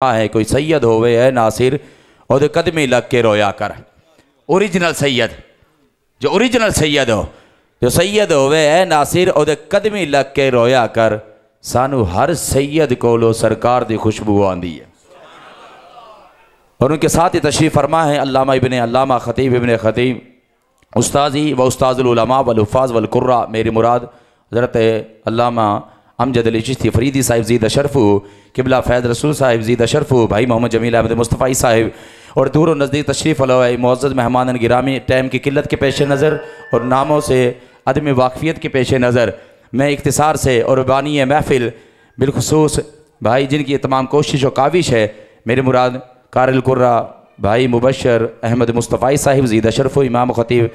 है कोई सैयद होवे है नासिर और कदमी लग के रोया कर। ओरिजिनल सैयद जो ओरिजिनल सैयद हो, जो सैयद होवे है नासिर और कदमी लग के रोया कर। सानू हर सैयद कोलो सरकार दी खुशबू आंदी है। और उनके साथ ही तशरीफ़ फरमा है अल्लामा इब्ने अल्लामा ख़तीब इब्ने ख़तीब उस्ताज़ी व उस्ताज़ुल उलमा वल हुफ़ाज़ वल कुर्रा, मेरी मुराद हज़रत अल्लामा अमजद अली चिश्ती फरीदी साहिब ज़ीद अशरफ़ू किबला फ़ैज़ रसूल साहिब ज़ीद अशरफ़ू भाई मोहम्मद जमील अहमद मुस्तफ़ाई साहिब और दूर और नज़दीक तशरीफ़ फरमाए मुअज़्ज़ज़ मेहमान गिरामी, टाइम की किल्लत के पेश नज़र और नामों से अदम वाक़फ़ियत के पेश नज़र मैं इख्तिसार से और बानी महफ़िल बिलखुसूस भाई जिनकी तमाम कोशिश और काविश है मेरे मुराद कारल कुर्रा भाई मुबशर अहमद मुस्तफ़ाई साहिब ज़ीद अशरफ़ इमाम ख़तीब,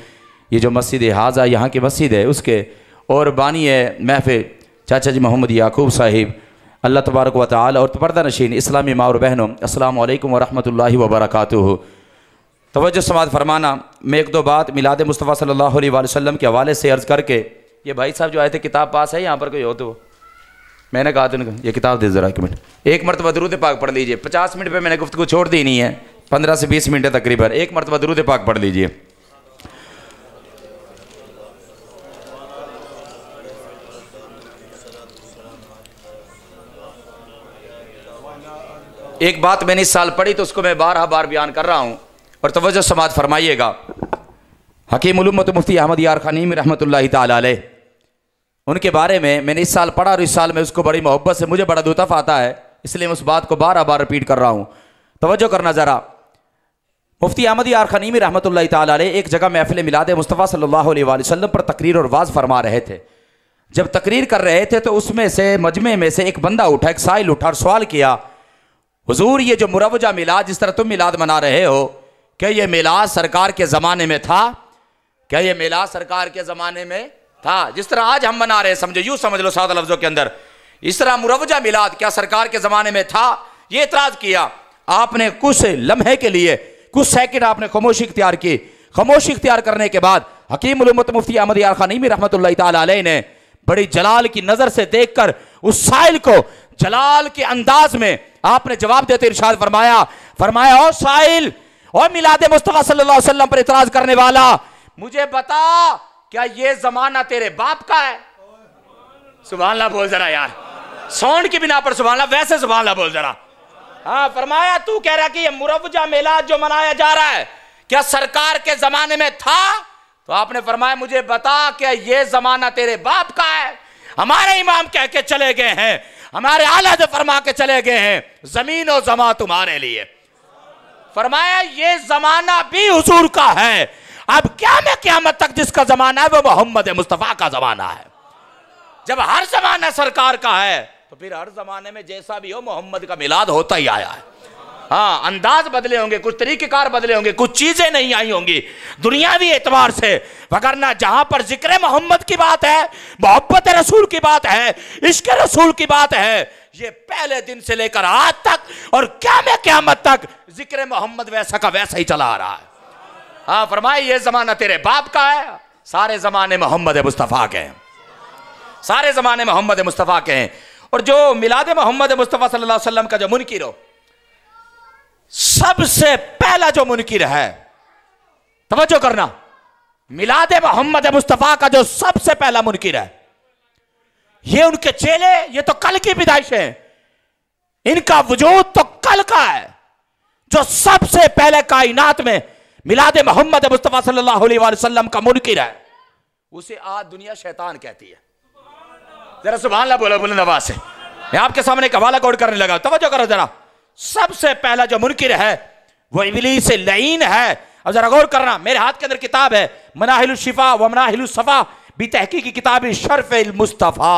ये जो मस्जिद हाजा यहाँ की मस्जिद है उसके, और बानी महफ़िल चाचा जी मोहम्मद याकूब साहिब, अल्लाह तबारक व तआला और पर्दा नशीन इस्लामी माँ और बहनों अस्सलामु अलैकुम व रहमतुल्लाहि व बरकातुहू। तवज्जो समात फरमाना। मैं एक दो बात मिलाद मुस्तफ़ा सल्लल्लाहु अलैहि वसल्लम के हवाले से अर्ज़ करके, ये भाई साहब जो आए थे किताब पास है यहाँ पर कोई हो तो मैंने कहा था ये किताब दे ज़रा 1 मिनट, एक मरतबा दुरूद पाक पढ़ लीजिए। 50 मिनट पे मैंने गुफ्तगू छोड़ दी नहीं है, 15 से 20 मिनट है तकरीबन। एक मरतबा दुरूद पाक पढ़ लीजिए। एक बात मैंने इस साल पढ़ी तो उसको मैं 12 बार बयान कर रहा हूँ और तवज्जो समात फरमाइएगा। हकीम उल उम्मत मुफ्ती अहमद यार ख़नीमी रहमतुल्लाहि ताला अलैह, उनके बारे में मैंने इस साल पढ़ा और इस साल में उसको बड़ी मोहब्बत से मुझे बड़ा लुत्फ़ आता है, इसलिए मैं उस बात को 12 बार रिपीट कर रहा हूँ। तवज्जो करना ज़रा। मुफ्ती अहमद यार ख़नीमी रहमतुल्लाहि ताला अलैह एक जगह महफ़िल मिलाद मुस्तफ़ा सल्लल्लाहु अलैहि वसल्लम पर तकरीर और वाज़ फरमा रहे थे। जब तकरीर कर रहे थे तो उसमें से मजमे में से एक बंदा उठा, एक साइल उठा और सवाल किया, हुजूर ये जो मुरवजा मिलाद जिस तरह तुम मिलाद मना रहे हो, क्या ये मिलाद सरकार के ज़माने में था? क्या ये मिलाद सरकार के ज़माने में था? जिस तरह आज हम मना रहे हैं, समझो यूँ समझ लो सादा लफ्ज़ों के अंदर, इस तरह मुरवजा मिलाद क्या सरकार के ज़माने में था? ये एतराज़ किया। आपने कुछ लम्हे के लिए, कुछ सेकंड आपने खामोशी इख्तियार की। खामोशी इख्तियार करने के बाद हकीम उल उम्मत मुफ्ती अहमद यार ख़नीमी रहमतुल्लाहि ताला अलैह ने बड़ी जलाल की नज़र से देखकर उस साइल को जलाल के अंदाज में आपने जवाब देते इरशाद फरमाया ओ साइल, ओ मिलाद मुस्तफ़ा सल्लल्लाहु अलैहि वसल्लम पर इतराज करने वाला, मुझे बता क्या ये जमाना तेरे बाप का है? सुभान अल्लाह बोल जरा यार, साउंड की बिना पर सुभान अल्लाह, वैसे सुभान अल्लाह बोल जरा। हाँ, फरमाया तू कह रहा कि ये मुरवजा मिलाद जो मनाया जा रहा है क्या सरकार के जमाने में था? तो आपने फरमाया मुझे बता क्या ये जमाना तेरे बाप का है? हमारे इमाम कह के चले गए हैं, हमारे आला से फरमा के चले गए हैं, जमीन और जमा तुम्हारे लिए। फरमाया ये जमाना भी हुजूर का है, अब क्या में क़यामत तक जिसका जमाना है वो मोहम्मद मुस्तफ़ा का जमाना है। जब हर जमाना सरकार का है तो फिर हर जमाने में जैसा भी हो मोहम्मद का मिलाद होता ही आया है। हाँ, अंदाज बदले होंगे, कुछ तरीक़ेकार बदले होंगे, कुछ चीजें नहीं आई होंगी दुनियावी एतबार से, वगरना जहां पर जिक्र मोहम्मद की बात है, मोहब्बत रसूल की बात है, इश्क रसूल की बात है, ये पहले दिन से लेकर आज तक और क्या में क़यामत तक जिक्र मोहम्मद वैसा का वैसा ही चला आ रहा है। हाँ, फरमाए ये जमाना तेरे बाप का है, सारे जमाने मोहम्मद मुस्तफ़ा के हैं, सारे जमाने मोहम्मद मुस्तफ़ा के हैं। और जो मिलाद मोहम्मद मुस्तफ़ा सल्लल्लाहु अलैहि वसल्लम का जो मुनकिर हो, सबसे पहला जो मुनकिर है, तवज्जो करना, मिलाद मोहम्मद मुस्तफ़ा का जो सबसे पहला मुनकिर है, ये उनके चेले, ये तो कल की पैदाइश है, इनका वजूद तो कल का है। जो सबसे पहले कायनात में मिलाद मोहम्मद मुस्तफ़ा सल्लल्लाहु अलैहि वसल्लम का मुनकिर है, उसे आज दुनिया शैतान कहती है। जरा सुभान अल्लाह बोलो बुलंद आवाज से। मैं आपके सामने एक हवाला कोट करने लगा, तवज्जो करो जरा। सबसे पहला जो मुनकिर है वो इब्लीस लईन है। अब जरा गौर करना, मेरे हाथ के अंदर किताब है मनाहिलुश शिफा व मनाहिलुस सफा बी तहकीकी किताब शर्फ़ुल मुस्तफ़ा,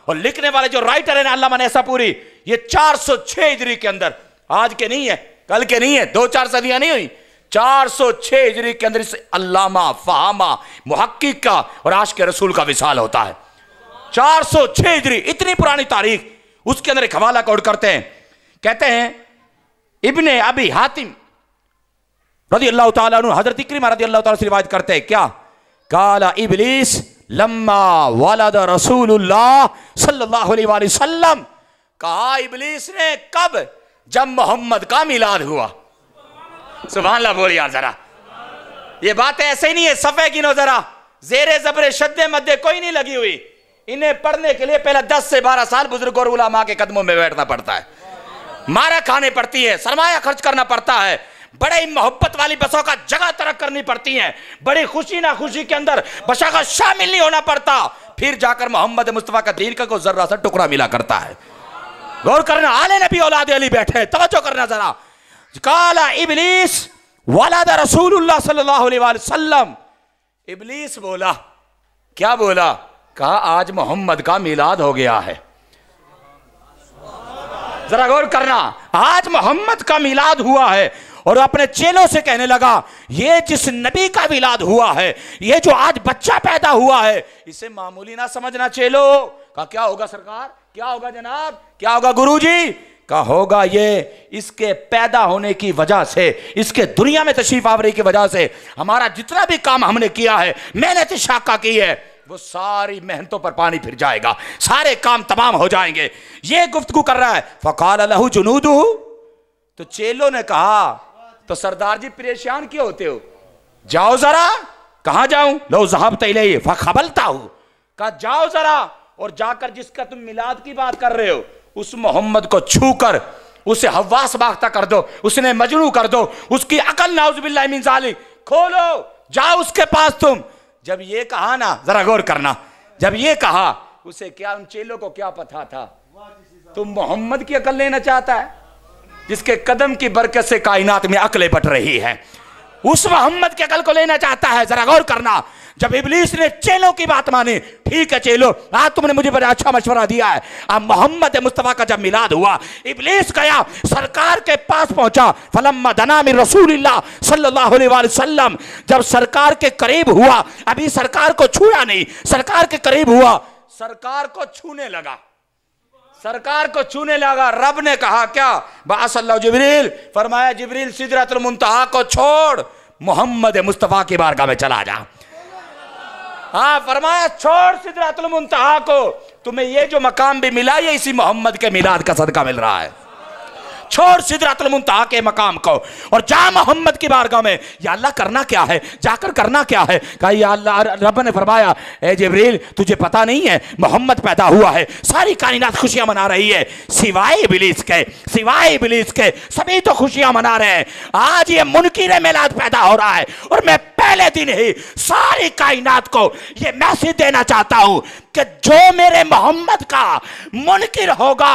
और लिखने वाले जो राइटर है ना अल्लामा नैसापुरी, ये 406 हिजरी के अंदर, आज के नहीं है, कल के नहीं है, 2-4 सदियां नहीं हुई, 406 हिजरी के अंदर इस अल्लामा फहामा मुहक्किक का और आशिक़ रसूल का विसाल होता है। 406 हिजरी, इतनी पुरानी तारीख, उसके अंदर एक हवाला कोट करते हैं, कहते हैं इब्ने अबी हातिम रज़ी अल्लाह ताला अन्हु हज़रत इक्रिमा रज़ी अल्लाह ताला से रिवायत करते हैं, क्या काला इब्लीस लम्मा वलद रसूलुल्लाह सल्लल्लाहु अलैहि वसल्लम, कहा इब्लीस ने कब, जब मोहम्मद का मिलाद हुआ। सुभान अल्लाह बोलिए यार जरा। ये बातें ऐसे ही नहीं है, सफ़े गिनो जरा, जेरे जबरे शद्दे मद्दे कोई नहीं लगी हुई। इन्हें पढ़ने के लिए पहले 10 से 12 साल बुजुर्ग और उलमा के कदमों में बैठना पड़ता है, मारा खाने पड़ती है, सरमाया खर्च करना पड़ता है, बड़े मोहब्बत वाली बसों का जगह तरक करनी पड़ती है, बड़ी खुशी ना खुशी के अंदर बशा का शामिल नहीं होना पड़ता, फिर जाकर मोहम्मद मुस्तफ़ा का दीन का कोई जर्रा सा टुकड़ा मिला करता है। गौर करना, आले नबी औलाद अली बैठे, तवज्जो करना जरा। काला इब्लीस वलाद रसूलुल्लाह सल्लल्लाहु अलैहि वसल्लम। इब्लीस बोला, क्या बोला? कहा आज मोहम्मद का मिलाद हो गया है। जरा गौर करना, आज मोहम्मद का मिलाद हुआ है और अपने चेलों से कहने लगा, ये जिस नबी का मिलाद हुआ है, ये जो आज बच्चा पैदा हुआ है, इसे मामूली ना समझना चेलो। का क्या होगा सरकार, क्या होगा जनाब, क्या होगा गुरुजी? का होगा ये इसके पैदा होने की वजह से, इसके दुनिया में तशरीफ आवरी की वजह से हमारा जितना भी काम हमने किया है, मेहनत शाका की है, वो सारी मेहनतों पर पानी फिर जाएगा, सारे काम तमाम हो जाएंगे। ये गुफ्तगू कर रहा है। फकाल लहू जुनूदुहु, तो चेलों ने कहा, तो सरदार जी परेशान क्यों होते हो, जाओ जरा। कहां जाऊं? लो ज़हबत इलैहि फखबलताहु, कहा जाओ जरा और जाकर जिसका तुम मिलाद की बात कर रहे हो उस मोहम्मद को छूकर उसे हवास बाख्ता कर दो, उसने मजनू कर दो, उसकी अकल नाउज़ुबिल्लाहि मिन ज़ालिक खोलो, जाओ उसके पास तुम। जब ये कहा ना, जरा गौर करना, जब ये कहा उसे क्या, उन चेलों को क्या पता था? तुम मोहम्मद की अकल लेना चाहता है जिसके कदम की बरकत से कायनात में अकलें बट रही है, उस मोहम्मद की अकल को लेना चाहता है। जरा गौर करना, जब इब्लीस ने चेलों की बात मानी, ठीक है चेलो, आज तुमने मुझे बड़ा अच्छा मशवरा दिया है। अब मोहम्मद मुस्तफ़ा का जब मिलाद हुआ, इब्लीस गया सरकार के पास पहुंचा। फलम्मा दना मिन रसूलिल्लाह सल्लल्लाहु अलैहि वसल्लम, जब सरकार के करीब हुआ, अभी सरकार को छुआ नहीं, सरकार के करीब हुआ, सरकार को छूने लगा, सरकार को छूने लगा। रब ने कहा क्या? बाअसल्लाहु जिब्रील, फरमाया जिब्रील सिदरतुल मुंतहा को छोड़ मोहम्मद मुस्तफ़ा की बारगाह में चला जा। हाँ, फरमाया छोड़ सिदरतुल मुंतहा को, तुम्हें ये जो मकाम भी मिला ये इसी मोहम्मद के मिलाद का सदका मिल रहा है। छोड़ सिदरतुल मुंतहा के मकाम को और जा मोहम्मद की बारगाह में। या अल्लाह करना क्या है, जाकर करना क्या है? कहा या अल्लाह, रब ने फरमाया ए जिब्रील तुझे पता नहीं है मोहम्मद पैदा हुआ है, सारी कायनात खुशियां मना रही है, सिवाय इब्लीस के, सिवाय इब्लीस के सभी तो खुशियां मना रहे हैं। आज ये मुनकिर मिलाद पैदा हो रहा है और मैं पहले दिन ही सारी कायनात को ये मैसेज देना चाहता हूं कि जो मेरे मोहम्मद का मुनकिर होगा,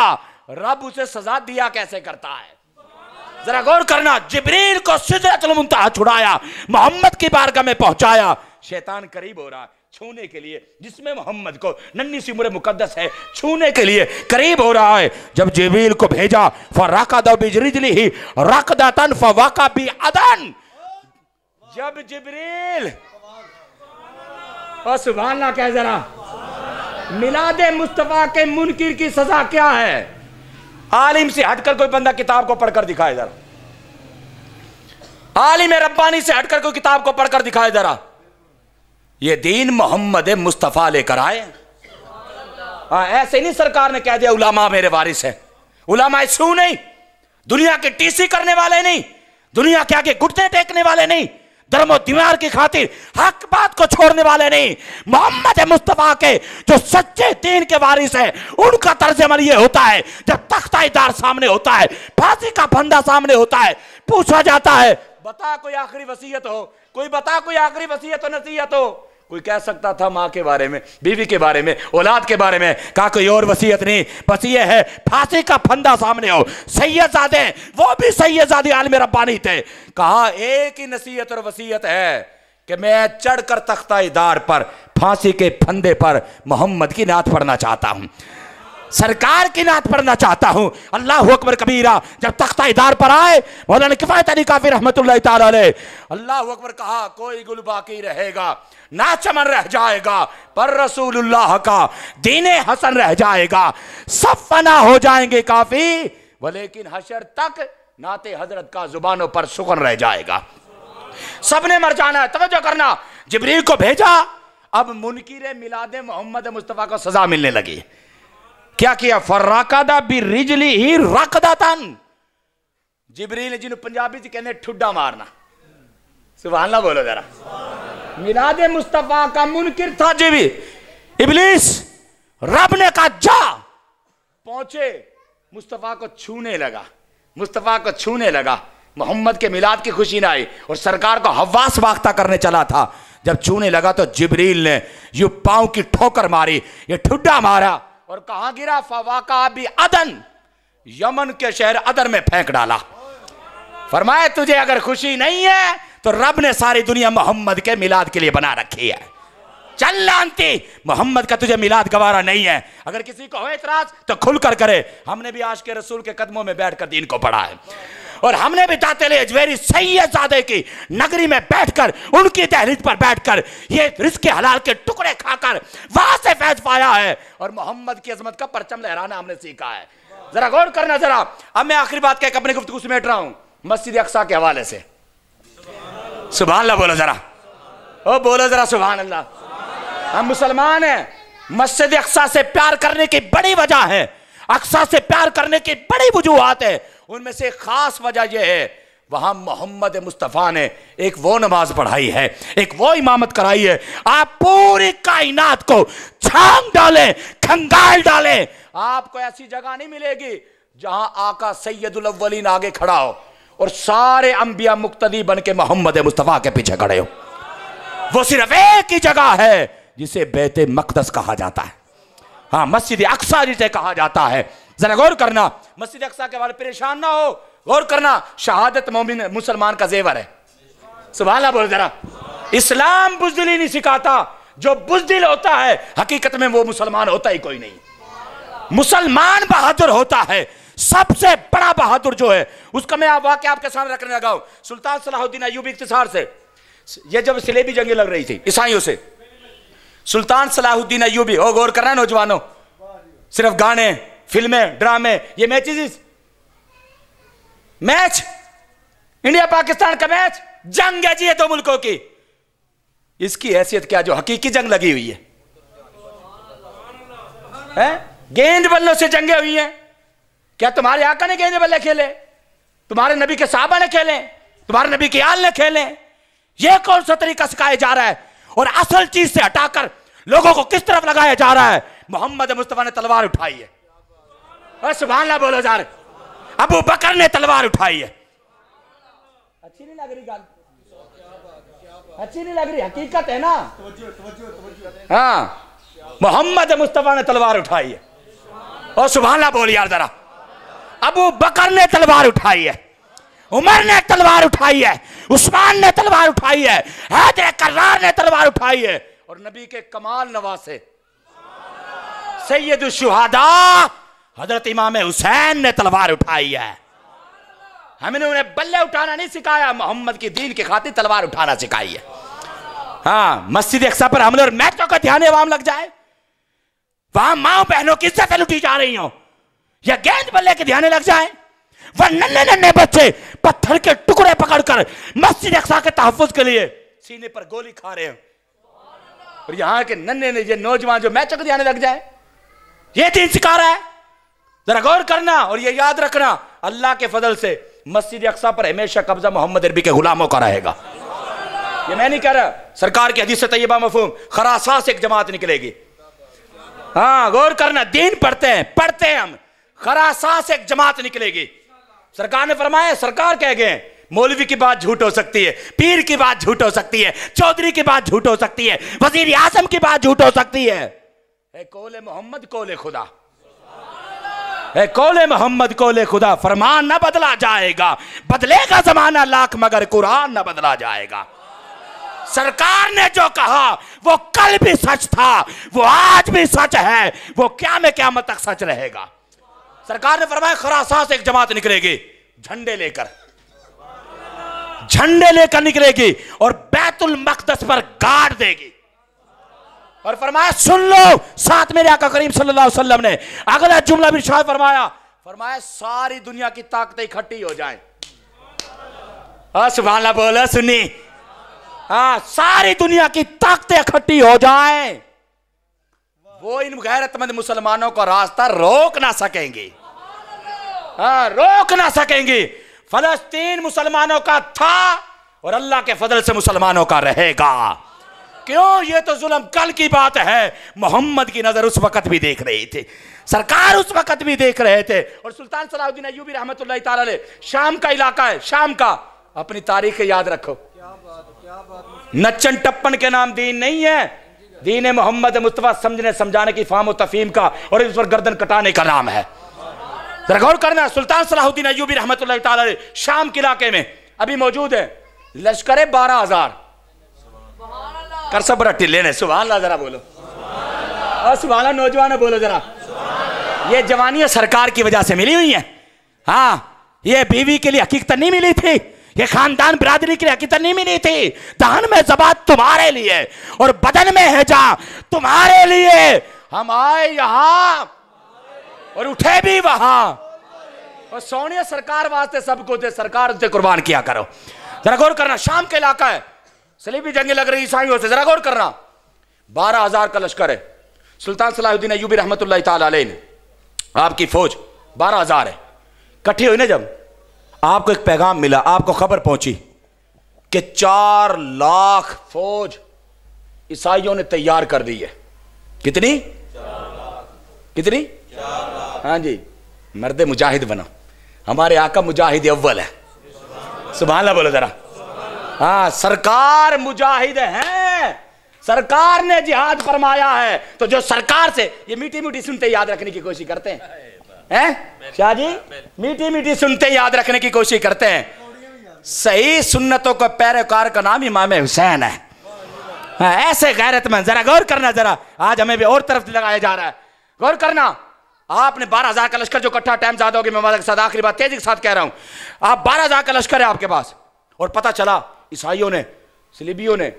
रब उसे सजा दिया कैसे करता है। जरा गौर करना, जिब्रील को सिदरतुल मुंतहा छुड़ाया, मोहम्मद की बारगाह में पहुंचाया। शैतान करीब हो रहा है छूने के लिए, जिसमें मोहम्मद को नन्ही सी उम्र मुकद्दस है, छूने के लिए करीब हो रहा है। जब जिब्रील को भेजा, फरकदा बिरिजलिही रकदतन फवका बिअदन, जब जिब्रील, और सुभान अल्लाह कह जरा, मिलादे मुस्तफा के मुनकिर की सजा क्या है? आलिम से हटकर कोई बंदा किताब को पढ़कर दिखाए जरा, आलिम रब्बानी से हटकर कोई किताब को पढ़कर दिखाए जरा। ये दीन मोहम्मद मुस्तफ़ा लेकर आए। ऐसे नहीं सरकार ने कह दिया उलामा मेरे वारिस है, उलामा सू नहीं, दुनिया के टीसी करने वाले नहीं, दुनिया के आगे घुटने टेकने वाले नहीं, धर्मो दीवार की खातिर हक बात को छोड़ने वाले नहीं। मोहम्मद मुस्तफ़ा के जो सच्चे दीन के वारिस है, उनका तर्ज अमल ये होता है, जब तख्ताइदार सामने होता है, फांसी का फंदा सामने होता है, पूछा जाता है बता कोई आखिरी वसीयत हो, कोई बता कोई आखिरी वसीयत हो, नसीहत हो। कोई कह सकता था माँ के बारे में, बीवी के बारे में, औलाद के बारे में, कहा कोई और वसीयत नहीं, बस ये है फांसी का फंदा सामने हो। सैयदजादे, वो भी सैयदजादे आलिम रब्बानी थे, कहा एक ही नसीहत और वसीयत है कि मैं चढ़कर तख्ताइदार पर, फांसी के फंदे पर मोहम्मद की नात पढ़ना चाहता हूं, सरकार की नात पढ़ना चाहता हूं। अल्लाह अकबर कबीरा जब तख्ताइदार पर आए, मौलाना किफायत अली काफी रहमतुल्लाह तआला अलैह, अल्लाह अकबर कहा कोई गुल बाकी रहेगा, ना चमन रह जाएगा, पर रसूलुल्लाह का दीने हसन रह जाएगा। सब फना हो जाएंगे काफी, लेकिन हशर तक नाते हजरत का जुबानों पर सुकन रह जाएगा। सबने मर जाना है। तवज्जो करना, जिब्रील को भेजा, अब मुनकिर मिलादे मोहम्मद मुस्तफ़ा को सजा मिलने लगी। क्या किया? फर्राकदा बिरिजलिही रकदतन, जिब्रील ने जिन्होंने पंजाबी च कहने ठुड्डा मारना, सुभान अल्लाह बोलो जरा। मिलाद मुस्तफा का मुनकिर था जी इब्लीस, रब ने कहा जा, पहुंचे मुस्तफा को छूने लगा, मुस्तफा को छूने लगा, मोहम्मद के मिलाद की खुशी ना आई और सरकार को हवास वाख्ता करने चला था। जब छूने लगा तो जिब्रील ने यू पांव की ठोकर मारी, ये ठुड्डा मारा और कहां गिरा, फवाका भी अदन, यमन के शहर अदर में फेंक डाला। फरमाया तुझे अगर खुशी नहीं है तो रब ने सारी दुनिया मोहम्मद के मिलाद के लिए बना रखी है, चल लानती, मोहम्मद का तुझे मिलाद गवारा नहीं है। अगर किसी को हो इतराज तो खुलकर करे। हमने भी आज के रसूल के कदमों में बैठकर दीन को पढ़ा है और हमने भी दातेले अजवेरी सैयदजादे की नगरी में बैठकर, उनकी दहलीज पर बैठकर ये रिज़्क़ हलाल के टुकड़े खाकर वहां से फैज पाया है और मोहम्मद की अजमत का परचम लहराना हमने सीखा है। जरा गौर करना जरा। अब मैं आखिरी बात कह अपने गुफ्तगू समेट रहा हूं मस्जिद अक्सा के हवाले से। सुभान अल्लाह बोलो जरा, ओ बोलो जरा सुभान अल्लाह। हम मुसलमान हैं, मस्जिद अक्सा से प्यार करने की बड़ी वजह है, अक्सा से प्यार करने की बड़ी वजूहात है। उनमें से खास वजह यह है वहां मोहम्मद मुस्तफ़ा ने एक वो नमाज पढ़ाई है, एक वो इमामत कराई है। आप पूरी कायनात को छांग डालें, खंगाल डालें, आपको ऐसी जगह नहीं मिलेगी जहां आका सैयदुल अव्वलीन आगे खड़ा हो और सारे अंबिया मुक्तदी बन के मोहम्मद मुस्तफ़ा के पीछे खड़े हो। वो सिर्फ एक ही जगह है जिसे बैते मक़दस कहा जाता है, हाँ मस्जिद अक्सा जिसे कहा जाता है। जरा गौर करना, मस्जिद अक्सा के बारे में परेशान ना हो, गौर करना, शहादत मोमिन मुसलमान का जेवर है। सुभान अल्लाह बोल जरा। इस्लाम बुज़दिली नहीं सिखाता, जो बुज़दिल होता है हकीकत में वो मुसलमान होता ही कोई नहीं। मुसलमान बहादुर होता है, सबसे बड़ा बहादुर जो है उसका मैं वाक़या आपके सामने रखने लगा हूं। सुल्तान सलाहुद्दीन अय्यूबी इख्तिसार से, ये जब सिलेबी जंगें लग रही थी ईसाइयों से, सुल्तान सलाहुद्दीन अय्यूबी, हो गौर करना नौजवानों, सिर्फ गाने, फिल्में, ड्रामे, ये मैचेस, मैच इंडिया पाकिस्तान का मैच, जंग है जी ये दो मुल्कों की, इसकी हैसियत क्या जो हकीकी जंग लगी हुई है? गेंद बल्लों से जंगे हुई हैं। क्या तुम्हारे आका ने गेंद बल्ले खेले? तुम्हारे नबी के साहबा ने खेले? तुम्हारे नबी के आल ने खेले? यह कौन सा तरीका सिखाया जा रहा है? और असल चीज से हटाकर लोगों को किस तरफ लगाया जा रहा है? मोहम्मद मुस्तफा ने तलवार उठाई है, और सुभान अल्लाह बोलो जार, अबू बकर ने तलवार उठाई है। अच्छी नहीं लग रही गाल? अच्छी नहीं लग रही? हकीकत है ना। हाँ, मोहम्मद मुस्तफा ने तलवार उठाई है, और सुभान अल्लाह बोल यार जरा। अबू बकर ने तलवार उठाई है, उमर ने तलवार उठाई है, उस्मान ने तलवार उठाई है, हैदर कर्रार ने तलवार उठाई है, और नबी के कमाल नवासे सैयदुश शुहदा हजरत इमाम हुसैन ने तलवार उठाई है। हमने उन्हें बल्ले उठाना नहीं सिखाया, मोहम्मद की दीन की खातिर तलवार उठाना सिखाई है। हाँ, मस्जिद अक्सा पर हमले और मैचों का ध्यान अवाम लग जाए, वहां मां बहनों की इज्जतें लुटी जा रही हो, या गेंद बल्ले के ध्यान लग जाए, वह नन्हे नन्हे बच्चे पत्थर के टुकड़े पकड़कर मस्जिद अक्सा के तहफ्फुज के लिए सीने पर गोली खा रहे हैं, और यहां के नन्हे ये नौजवान जो मैचों के ध्यान लग जाए, ये दीन सिखा रहा है। जरा गौर करना और ये याद रखना, अल्लाह के फजल से मस्जिद अक्सा पर हमेशा कब्जा मोहम्मद अरबी के गुलामों का रहेगा। ये मैं नहीं कह रहा, सरकार की हदीस तैयबा मफहूम, खरासा से एक जमात निकलेगी। हाँ, गौर करना, दीन पढ़ते हैं हम, खरासा से एक जमात निकलेगी। सरकार ने फरमाया, सरकार कह गए, मौलवी की बात झूठ हो सकती है, पीर की बात झूठ हो सकती है, चौधरी की बात झूठ हो सकती है, वजीर आजम की बात झूठ हो सकती है, कौले मोहम्मद कौले खुदा, कौले मोहम्मद कौले खुदा। फरमान न बदला जाएगा, बदलेगा जमाना लाख मगर कुरान न बदला जाएगा। सरकार ने जो कहा वो कल भी सच था, वो आज भी सच है, वो क़यामत तक सच रहेगा। सरकार ने फरमाया, खरासा से एक जमात निकलेगी, झंडे लेकर निकलेगी और बैतुल मक़दस पर गाड़ देगी। और फरमाया, सुन लो, साथ मेरे आका करीम सल्लल्लाहु अलैहि वसल्लम ने अगला जुमला भी शायद फरमाया सारी दुनिया की ताकतें इकट्ठी हो जाएं। सुभान अल्लाह बोला सुनी, हाँ, सारी दुनिया की ताकतें इकट्ठी हो जाएं, वो इन गैरतमंद मुसलमानों का रास्ता रोक ना सकेंगे। हाँ, रोक ना सकेंगे। फलस्तीन मुसलमानों का था और अल्लाह के फजल से मुसलमानों का रहेगा। क्यों? ये तो जुल्म कल की बात है। मोहम्मद की नजर उस वक्त भी देख रही थी, सरकार उस वक्त भी देख रहे थे। और सुल्तान सलाहुद्दीन अय्यूबी रहमतुल्लाह ताला अलैह, शाम का इलाका है, शाम का, अपनी तारीख याद रखो। नच्चन टप्पन के नाम दीन नहीं है, दीन मोहम्मद मुस्तफा समझने समझाने की फाम और तफहीम का और इस पर गर्दन कटाने का नाम है। जरा गौर करना, सुल्तान सलाहुद्दीन अय्यूबी रहमतुल्लाह ताला अलैह शाम के इलाके में अभी मौजूद है। लश्कर 12,000 कर सब बड़ा टिल्ले ने, सुभान अल्लाह जरा बोलो, और सुभान अल्लाह नौजवान बोलो जरा। ये जवानियां सरकार की वजह से मिली हुई है। हाँ, ये बीवी के लिए हकीकत नहीं मिली थी, ये खानदान बिरादरी के लिए हकीकत नहीं मिली थी। दान में ज़बात तुम्हारे लिए और बदन में है जा तुम्हारे लिए। हम आए यहां और उठे भी वहां, और सोनिया सरकार वास्ते सबको दे, सरकार उसे कुर्बान किया करो। जरा गौर करना, शाम का इलाका है, सलीबी जंगें लग रही ईसाइयों से। जरा गौर करना, 12,000 का लश्कर है। सुल्तान सलाहुद्दीन अय्यूबी रहमतुल्लाह ताला अलैह ने, आपकी फौज 12,000 है, इकट्ठी हुई ना। जब आपको एक पैगाम मिला, आपको खबर पहुंची कि 4 लाख फौज ईसाइयों ने तैयार कर दी है। कितनी? 4 लाख। कितनी? 4 लाख। हाँ जी, मर्द मुजाहिद बनो, हमारे आका मुजाहिद अव्वल है। सुभान अल्लाह बोलो जरा। हाँ, सरकार मुजाहिद है, सरकार ने जिहाद फरमाया है। तो जो सरकार से ये मीठी मीठी सुनते याद रखने की कोशिश करते हैं शाह जी, मीठी मीठी सुनते याद रखने की कोशिश करते हैं। सही सुन्नतों का पैरोकार का नाम इमाम हुसैन है। हाँ, ऐसे गैरतमंद, जरा गौर करना, जरा आज हमें भी और तरफ लगाया जा रहा है। गौर करना, आपने 12,000 का लश्कर जो इकट्ठा, टाइम ज्यादा हो गया, मैं के साथ आखिरी बात तेजी के साथ कह रहा हूं। आप 12,000 का लश्कर है आपके पास, और पता चला ईसाइयों ने, सलीबियों ने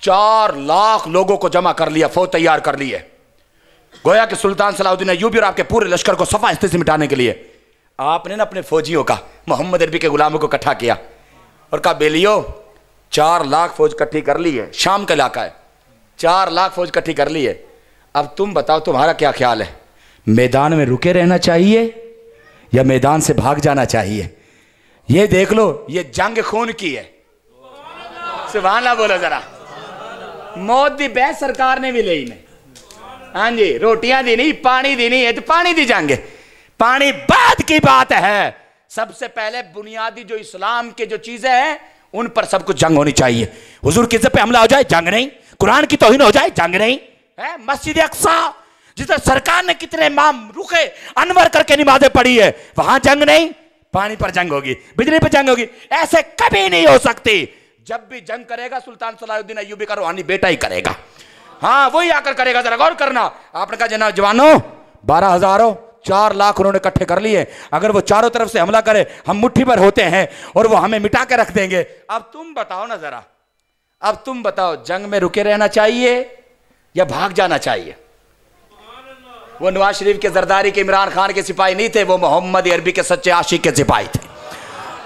4 लाख लोगों को जमा कर लिया, फौज तैयार कर ली है। गोया कि सुल्तान सलाहुद्दीन अय्यूबी और आपके पूरे लश्कर को सफा हिस्से से मिटाने के लिए आपने ना अपने फौजियों का, मोहम्मद अरबी के गुलामों को इकट्ठा किया और कहा, बेलियो 4 लाख फौज इकट्ठी कर ली है, शाम का इलाका है, 4 लाख फौज इकट्ठी कर ली है। अब तुम बताओ, तुम्हारा क्या ख्याल है, मैदान में रुके रहना चाहिए या मैदान से भाग जाना चाहिए? ये देख लो, ये जंग खून की है। सुभान अल्लाह बोलो जरा। मौत दी बहस सरकार ने भी ली नहीं। हाँ जी, रोटियां दी नहीं, पानी दी नहीं है, तो पानी दी जंग, पानी बाद की बात है। सबसे पहले बुनियादी जो इस्लाम के जो चीजें हैं उन पर सब कुछ जंग होनी चाहिए। हुजूर की इज्जत पे हमला हो जाए, जंग नहीं। कुरान की तौहीन हो जाए, जंग नहीं है। मस्जिद अक्सा जिधर सरकार ने कितने इमाम रुके अनवर करके नमाजें पढ़ी है, वहां जंग नहीं। पानी पर जंग होगी, बिजली पर जंग होगी, ऐसे कभी नहीं हो सकती। जब भी जंग करेगा सुल्तान सलाहुद्दीन अय्यूबी का रूहानी बेटा ही करेगा। हाँ, वही आकर करेगा। जरा गौर करना, आपने कहा जनाब जवानों 12,000 हो, 4 लाख उन्होंने इकट्ठे कर लिए। अगर वो चारों तरफ से हमला करे, हम मुट्ठी भर होते हैं और वो हमें मिटा के रख देंगे। अब तुम बताओ ना जरा, अब तुम बताओ, जंग में रुके रहना चाहिए या भाग जाना चाहिए? वो नवाज शरीफ के, जरदारी के, इमरान खान के सिपाही नहीं थे, वो मोहम्मद अरबी के सच्चे आशिक के सिपाही थे।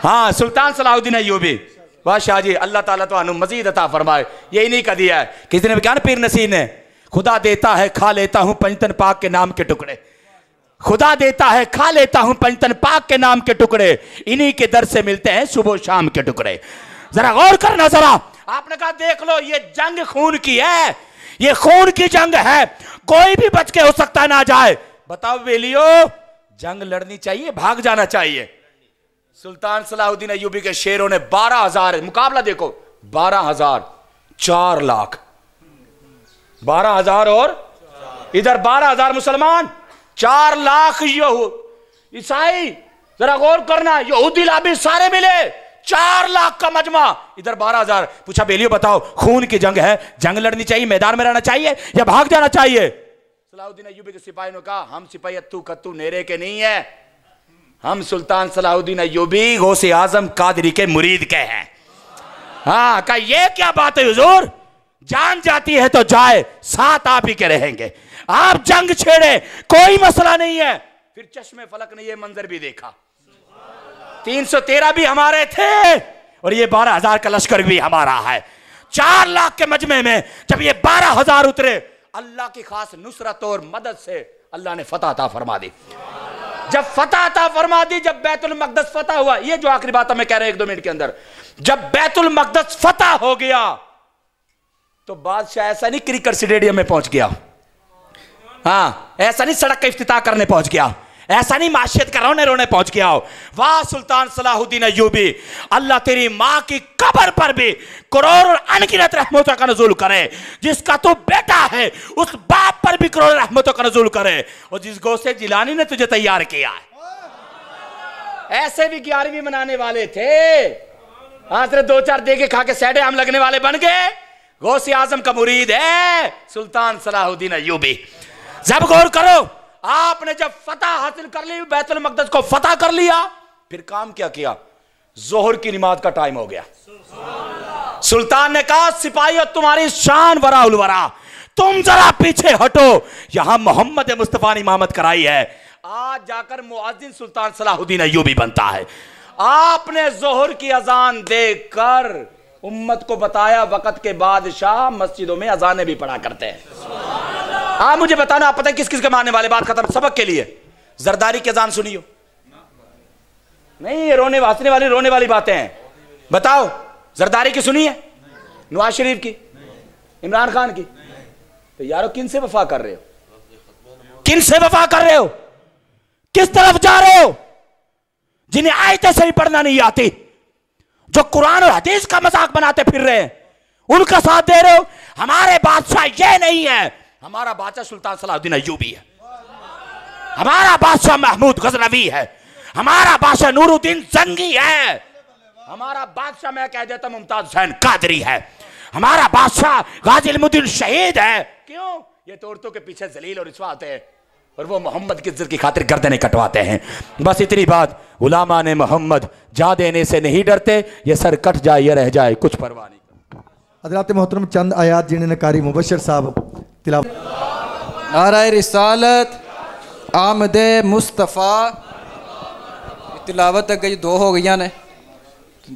हाँ, सुल्तान सलाहुद्दीन अय्यूबी, वाह शाह जी, अल्लाह ताला तो अनु मजीद अता फरमाए। यही नहीं कह दिया है, किसी ने क्या ना, पीर नसीर ने, खुदा देता है खा लेता हूं पंचतन पाक के नाम के टुकड़े। खुदा देता है खा लेता हूं पंचतन पाक के नाम के टुकड़े, इन्हीं के दर से मिलते हैं सुबह शाम के टुकड़े। जरा गौर करना जरा, आपने कहा देख लो, ये जंग खून की है, ये खून की जंग है, कोई भी बच के हो सकता ना जाए। बताओ बेलियो, जंग लड़नी चाहिए, भाग जाना चाहिए? सुल्तान सलाहुद्दीन अय्यूबी के शेरों ने 12,000, मुकाबला देखो, 12,000, 4 लाख, 12,000 और इधर 12,000 मुसलमान, 4 लाख ईसाई। जरा गौर करना, यहूदी लाभी सारे मिले, 4 लाख का मजमा, इधर 12,000। पूछा बेलियो बताओ, खून की जंग है, जंग लड़नी चाहिए, मैदान में रहना चाहिए या भाग जाना चाहिए? सलाहुद्दीन अय्यूबी के सिपाहियों ने कहा, हम सिपाही अत्तू कत्तू नेरे के नहीं है, हम सुल्तान सलाहुद्दीन अय्यूबी गौसे आजम कादरी के मुरीद के हैं। हाँ, कहा ये क्या बात है हुजूर, जान जाती है तो जाए, साथ आप ही के रहेंगे, आप जंग छेड़े, कोई मसला नहीं है। फिर चश्मे फलक ने ये मंजर भी देखा, 313 भी हमारे थे और ये 12,000 का लश्कर भी हमारा है। 4 लाख के मजमे में जब ये 12,000 उतरे, अल्लाह की खास नुसरत और मदद से अल्लाह ने फतह अता फरमा दी। जब फतह अता फरमा दी, जब बैतुल मक़दस फतह हुआ, ये जो आखिरी बात हमें कह रहे हैं 1-2 मिनट के अंदर, जब बैतुल मक़दस फतह हो गया तो बादशाह ऐसा नहीं क्रिकेट स्टेडियम में पहुंच गया, हाँ ऐसा नहीं सड़क का इफ्तिताह करने पहुंच गया, ऐसा नहीं माशियत का रोने रोने पहुंच गया हो। वाह सुल्तान सलाहुद्दीन अय्यूबी, अल्लाह तेरी मां की कब्र पर भी करोड़ों अनगिनत रहमतों का नज़ूल करे। जिसका तू बेटा है उस बाप पर भी करोड़ों रहमतों का नज़ूल करे। और जिस गौसे जिलानी ने तुझे तैयार किया है, ऐसे भी 11वीं मनाने वाले थे, हाँ सिर्फ 2-4 देके खा के सैडे आम लगने वाले बन गए। गौसे आजम का मुरीद है सुल्तान सलाहुद्दीन अय्यूबी। जब गौर करो, आपने जब फतह हासिल कर ली, बैतुल मक़दस को फतह कर लिया, फिर काम क्या किया, जोहर की नमाज का टाइम हो गया। सुल्तान ने कहा सिपाहियों तुम्हारी शान वरा उल वरा, तुम जरा पीछे हटो, यहां मोहम्मद मुस्तफा ने इमामत कराई है। आज जाकर मुअज्जिन सुल्तान सलाहुद्दीन अय्यूबी बनता है। आपने जोहर की अजान देकर उम्मत को बताया वक़्त के बादशाह मस्जिदों में अजानें भी पढ़ा करते हैं। आप मुझे बताना, आप पता है किस किस के मानने वाले, बात खत्म, सबक के लिए। जरदारी की अजान सुनी हो? नहीं, ये रोने हंसने वाली रोने वाली बातें हैं। बताओ, जरदारी की सुनी है? नवाज शरीफ की, इमरान खान की? तो यारो किन से वफा कर रहे हो, किन से वफा कर रहे हो, किस तरफ जा रहे हो? जिन्हें आयतें सही पढ़ना नहीं आती, जो कुरान और हदीस का मजाक बनाते फिर रहे हैं, उनका साथ दे रहे हो। हमारे बादशाह ये नहीं है, हमारा बादशाह सुल्तान सलाहुद्दीन अय्यूबी है, हमारा बादशाह महमूद गजनवी है, हमारा बादशाह नूरुद्दीन जंगी है, हमारा बादशाह मैं कह देता मुमताज हुसैन कादरी है, हमारा बादशाह गाजी इल्मुद्दीन शहीद है। क्यों? ये तो औरतों के पीछे जलील और रिस्वा होते हैं और वो मोहम्मद की इज्जत की खातिर गर्दनें कटवाते हैं। बस इतनी बात, उलामा ने मोहम्मद जा देने से नहीं डरते, ये सर कट जाए या रह जाए कुछ परवाह नहीं। हज़रात मोहतरम चंद आयात जिन्हें कारी मुबशर साहब तिलावत। नाराए रिसालत, आमदे मुस्तफ़ा, तिलावत अगे 2 हो गई ने।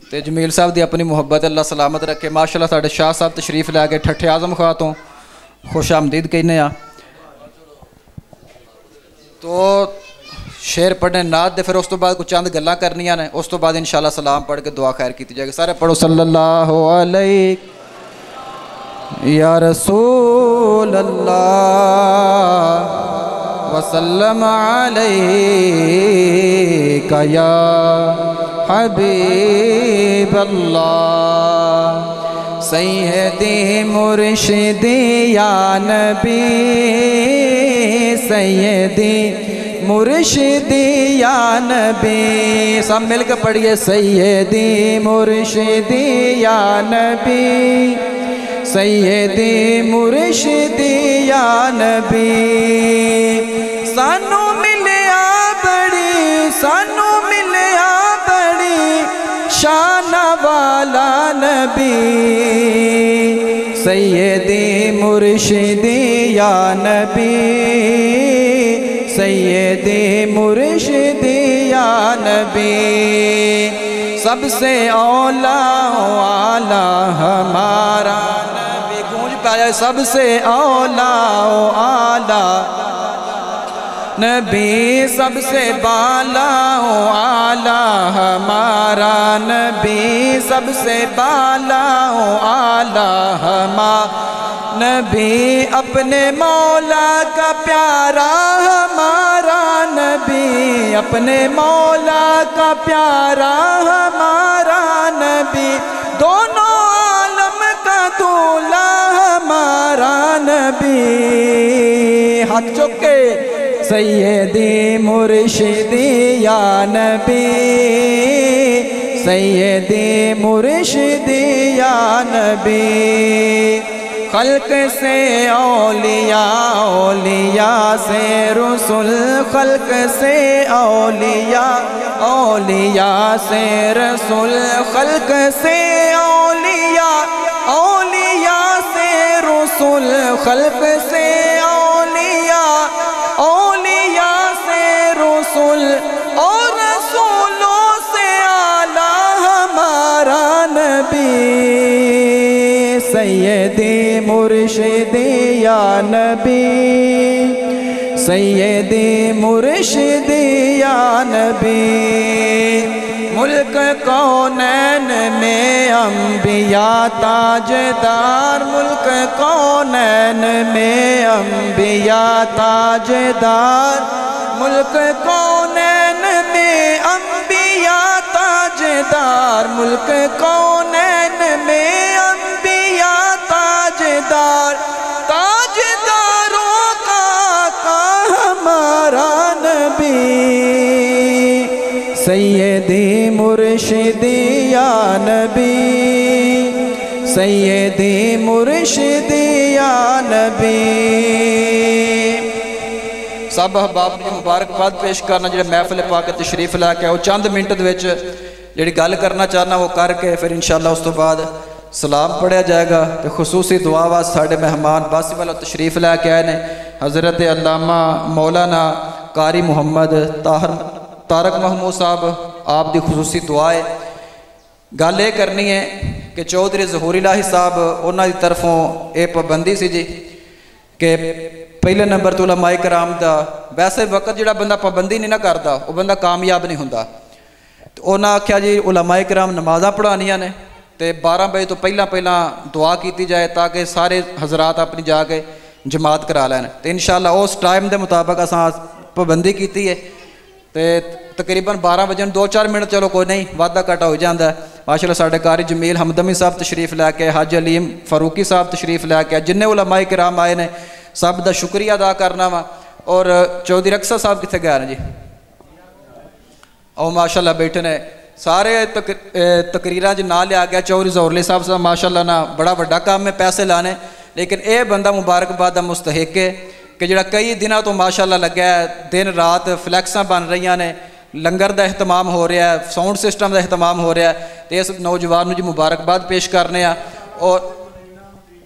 तो जमील साहब की अपनी मुहब्बत अल्लाह सलामत रखे। माशाअल्लाह साढ़े शाह साहब तशरीफ लैके ठट्ठे आजम खां तो खुश आमदीद कहने आ। तो शेर पढ़ने नात दे, फिर उस तो बाद कुछ चंद गल्लां करनियां ने, उस तो बाद इंशाअल्लाह सलाम पढ़ के दुआ खैर की जाएगी। सारे पढ़ो सल्लल्लाहु अलैहि या रसूल अल्लाह वसल्लम अलैका या हबीब अल्लाह सैयदी मुर्शिदी या नबी सैयदी मुर्शिदी या नबी। सब मिल के पढ़िए सैयदी मुर्शिदी या नबी सैयदी मुर्शिदी या नबी। सानू मिलिया बड़ी, सानू मिलिया बड़ी शान वाला नबी सैयदी मुर्शिदी या नबी सैयदी मुर्शिदी या नबी। सबसे औला आला हमारा नबी, गूंज पाया सबसे औला आला नबी सबसे बाला आला हमारा नबी सबसे बाला आला हमारा नबी अपने मौला का प्यारा हमारा नबी अपने मौला का प्यारा हमारा नबी दोनों आलम का दूल्हा हमारा नबी। हाथ चुके सैयदी मुर्शिदी या नबी सैयदी मुर्शिदी या नबी। खल्क से औलिया औलिया से रसूल खल्क से औलिया औलिया से रसूल खल्क से औलिया औलिया से रसूल खल्क से औलिया औलिया से रसूल और रसूलों से आला हमारा नबी सैयदी मुर्शिदी या नबी सैयदी मुर्शिदी या नबी। मुल्क कौनैन में अंबिया ताजदार, मुल्क कौनैन में अंबिया ताजदार, मुल्क कौनैन में अंबिया ताजदार, मुल्क कौनैन में अंबिया ताजदार, ताजदारों का हमारा नबी। सैयदी मुर्शिदी या नबी, सैयदी मुर्शिदी या नबी। सब अहबाब ने मुबारकबाद पेश करना जो महफिल पाक तशरीफ लैके वो चंद मिनट जी गल करना चाहना वो करके फिर इंशाअल्लाह उस तो बाद सलाम पढ़िया जाएगा। तो खसूसी दुआ वास्ते साढ़े मेहमान बासी वाला तशरीफ लैके आए ने हज़रत अल्लामा मौलाना कारी मुहम्मद तारक महमूद साहब, आप दी खसूसी दुआ है। गल ये करनी है कि चौधरी ज़हूर इलाही साहब उन्होंने की तरफों ये पाबंदी सी जी कि पहले नंबर तो उलमाए कराम दा वैसे वक्त जो बंदा पाबंदी नहीं ना करता वो बंदा कामयाब नहीं होंदा। तो उन्हें आख्या जी उलमाए कराम नमाज़ां पढ़ानियां ने तो 12 बजे तो पहला दुआ की जाए ताकि सारे हजरात अपनी जाके जमात करा लैन। तो इंशाअल्लाह उस टाइम के मुताबिक असां पाबंदी की है। तो तकरीबन 12 बजे 2-4 मिनट चलो कोई नहीं वाधा घाटा हो जाता है। माशाअल्लाह साढ़े कारी जमील हमदमी साहब तशरीफ लैके, हज अलीम फारूकी साहब तशरीफ लैके, जिन्हें उलमाए कराम आए ने सब का शुक्रिया अदा करना वा। और चौधरी अक्सर साहब कितने गए हैं जी, और माशाअल्लाह बैठे ने सारे तकरीर च ना लिया गया। चौधरी ज़हूर साहब माशाअल्लाह ना बड़ा वड्डा काम है पैसे लाने, लेकिन यह बंदा मुबारकबाद का मुस्तहिक है कि जोड़ा कई दिनों तो माशाअल्लाह लग्या है, दिन रात फ्लैक्सां बन रही ने, लंगर का एहतमाम हो रहा है, साउंड सिस्टम का एहतमाम हो रहा है। तो इस नौजवान जी मुबारकबाद पेश करने। और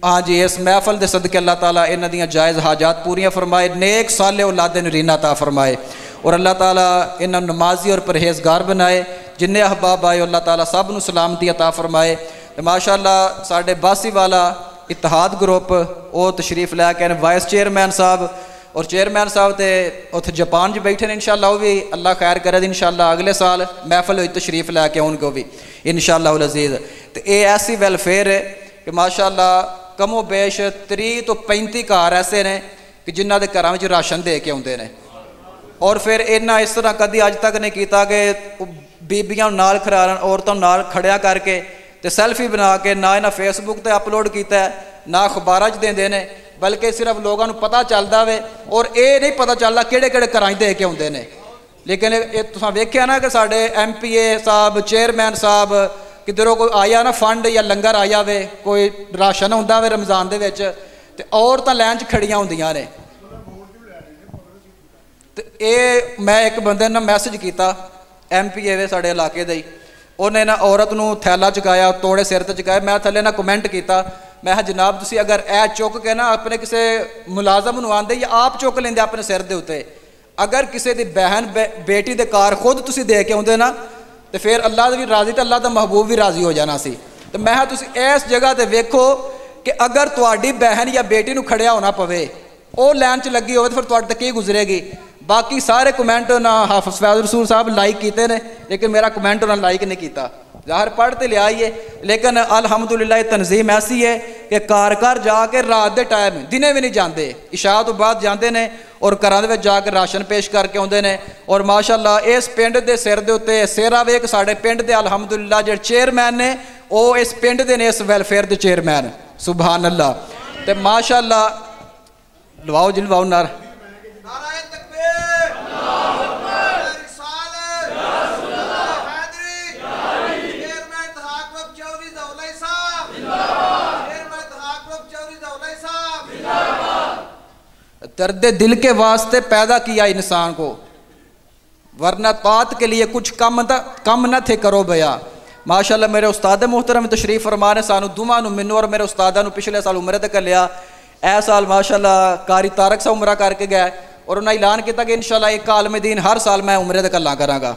हाँ जी, इस महफल के सदके अल्लाह ताला इन्हां दियां जायज़ हाजात पूरियां फरमाए, नेक साले औलादे नरीना ता फरमाए, और अल्लाह ताला इन्हां नमाजी और परहेजगार बनाए। जिन्हें अहबाब आए अल्लाह ताला सब नूं सलामती अता फरमाए। तो माशाअल्लाह साढ़े बासी वाला इतिहाद ग्रुप वो तशरीफ लैके आए, वाइस चेयरमैन साहब और चेयरमैन साहब तो उत्थे जापान च बैठे ने। इंशाअल्लाह वो भी अल्लाह खैर करे इंशाअल्लाह अगले साल महफल होई तशरीफ लैके आउणगे वो भी इंशाअल्लाह उल अज़ीज़। तो ये ऐसी वेलफेयर है कि माशाअल्लाह कमो बेश 30 तो 35 घर ऐसे ने कि जिन्हों के घरों में राशन दे के आते हैं। और फिर इन्ना इस तरह कभी अज तक नहीं किया कि बीबियां नाल खड़ारन, औरतों नाल खड़िया करके तो सैल्फी बना के ना इन्हें फेसबुक पर अपलोड किया ना अखबार च देंदे ने, बल्कि सिर्फ लोगों को पता चलता वे और ये नहीं पता चलता किहड़े किहड़े घरां दे के आते हैं। लेकिन ये तुसां वेख्या ना कि साडे MPA साहब चेयरमैन साहब किधरों कोई आया ना फंड या लंगर आया वे, कोई राशन होंदा वे रमज़ान दे विच ते औरतां लैन च खड़ियां होंदियां ने। ते ये मैं एक बंदे ने मैसेज किया MPA वे साडे इलाके दे, उन्हें ना औरत नूं थैला चुकाया, तोड़े सिर ते चुकाया। मैं थल्ले ना कमेंट किया, मैं जनाब तुसीं अगर ए चुक के ना अपने किसी मुलाजम नूं आंदे या आप चुक लेंदे अपने सिर दे उत्ते, अगर किसी दी बहन बेटी दे कार खुद तुसीं दे के आउंदे ना तो फिर अल्लाह भी राजी तो अल्लाह का महबूब भी राजी हो जाना सी। तो मैं तुसीं इस जगह पर वेखो कि अगर तुहाडी बहन या बेटी नूं खड़िया होना पवे, वो लैन च लगी हो, फिर तुहाडे ते की गुजरेगी। बाकी सारे कमेंट ना हाफिज़ फैज़ रसूल साहब लाइक किए ने, लेकिन मेरा कमेंट उन्होंने लाइक नहीं किया। ज़ाहिर पढ़ तो लिया ही है, लेकिन अल्हम्दुलिल्लाह तनजीम ऐसी है कि घर घर जाके रात के टाइम दिने भी नहीं जाते, इशा तो बाद जाते हैं और घरों में जाके राशन पेश करके आते हैं। और माशाअल्लाह इस पिंड के सिर के उत्ते सेरा वेख साढ़े पिंड के अल्हम्दुलिल्लाह जो चेयरमैन ने वो इस पिंड के ने, इस वैलफेयर के चेयरमैन, सुभान अल्लाह। तो माशाअल्लाह लवाओ जी लवाओ नार दर्द दिल के वास्ते पैदा किया इंसान को, वरना तात के लिए कुछ कम न थे करो बया। माशाअल्लाह मेरे उस्ताद मुहतरम तशरीफ फरमा ने सानू दुमा नू मैनू और मेरे उस्तादा नू पिछले साल उम्र तक लिया। ए साल माशाअल्लाह कारी तारक साहब उम्र करके गए और उन्हें ऐलान किया कि इंशाअल्लाह एक आलम दीन हर साल मैं उम्र तक ला कराँगा।